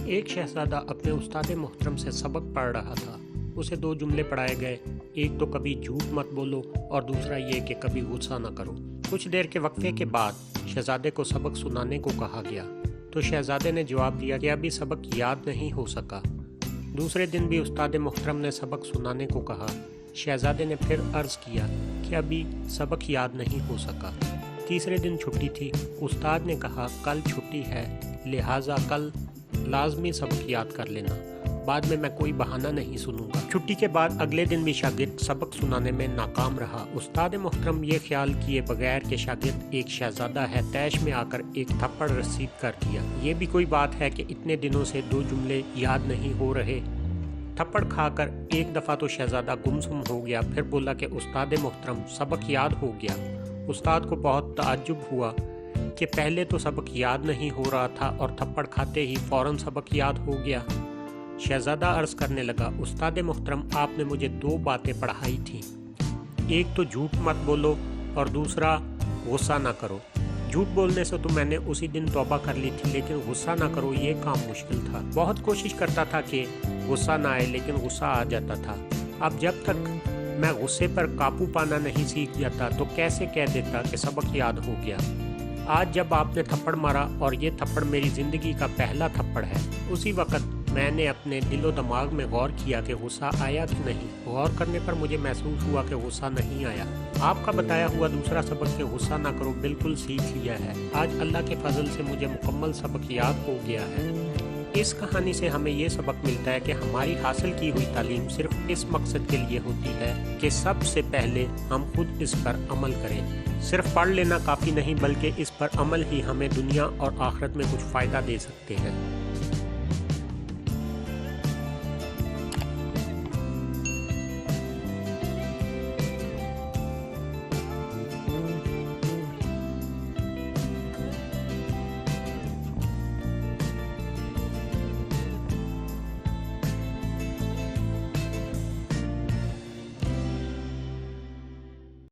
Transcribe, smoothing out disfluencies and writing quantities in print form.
ایک شہزادہ اپنے استاد محترم سے سبق پڑھ رہا تھا۔ اسے 2 جملے پڑھائے گئے، ایک تو کبھی جھوٹ مت بولو اور دوسرا یہ کہ کبھی غصہ نہ کرو۔ کچھ دیر کے وقفے کے بعد شہزادے کو سبق سنانے کو کہا گیا تو شہزادے نے جواب دیا کہ ابھی سبق یاد نہیں ہو سکا۔ دوسرے دن بھی استاد محترم نے سبق سنانے کو کہا۔ شہزادے نے پھر عرض کیا کہ ابھی سبق یاد نہیں ہو سکا۔ تیسرے دن چھٹی تھی۔ استاد نے کہا کل چھٹی ہے، لہٰذا کل لازمی سبق یاد کر لینا، بعد میں کوئی بہانہ نہیں سنوں گا۔ چھٹی کے بعد اگلے دن بھی شاگرد سبق سنانے میں ناکام رہا۔ استاد محترم یہ خیال کیے بغیر کہ شاگرد ایک شہزادہ ہے، طیش میں آ کر ایک تھپڑ رسید کر دیا۔ یہ بھی کوئی بات ہے کہ اتنے دنوں سے 2 جملے یاد نہیں ہو رہے۔ تھپڑ کھا کر ایک دفعہ تو شہزادہ گمسم ہو گیا، پھر بولا کہ استاد محترم سبق یاد ہو گیا۔ استاد کو بہت تعجب ہوا کہ پہلے تو سبق یاد نہیں ہو رہا تھا اور تھپڑ کھاتے ہی فوراً سبق یاد ہو گیا۔ شہزادہ عرض کرنے لگا، استاد محترم آپ نے مجھے 2 باتیں پڑھائی تھیں، ایک تو جھوٹ مت بولو اور دوسرا غصہ نہ کرو۔ جھوٹ بولنے سے تو میں نے اسی دن توبہ کر لی تھی، لیکن غصہ نہ کرو یہ کام مشکل تھا۔ بہت کوشش کرتا تھا کہ غصہ نہ آئے، لیکن غصہ آ جاتا تھا۔ اب جب تک میں غصے پر قابو پانا نہیں سیکھ جاتا تو کیسے کہہ دیتا کہ سبق یاد ہو گیا۔ آج جب آپ نے تھپڑ مارا اور یہ تھپڑ میری زندگی کا پہلا تھپڑ ہے، اسی وقت میں نے اپنے دل و دماغ میں غور کیا کہ غصہ آیا کہ نہیں۔ غور کرنے پر مجھے محسوس ہوا کہ غصہ نہیں آیا۔ آپ کا بتایا ہوا دوسرا سبق کہ غصہ نہ کرو بالکل سیکھ لیا ہے۔ آج اللہ کے فضل سے مجھے مکمل سبق یاد ہو گیا ہے۔ اس کہانی سے ہمیں یہ سبق ملتا ہے کہ ہماری حاصل کی ہوئی تعلیم صرف اس مقصد کے لیے ہوتی ہے کہ سب سے پہلے ہم خود اس پر عمل کریں۔ صرف پڑھ لینا کافی نہیں، بلکہ اس پر عمل ہی ہمیں دنیا اور آخرت میں کچھ فائدہ دے سکتے ہیں۔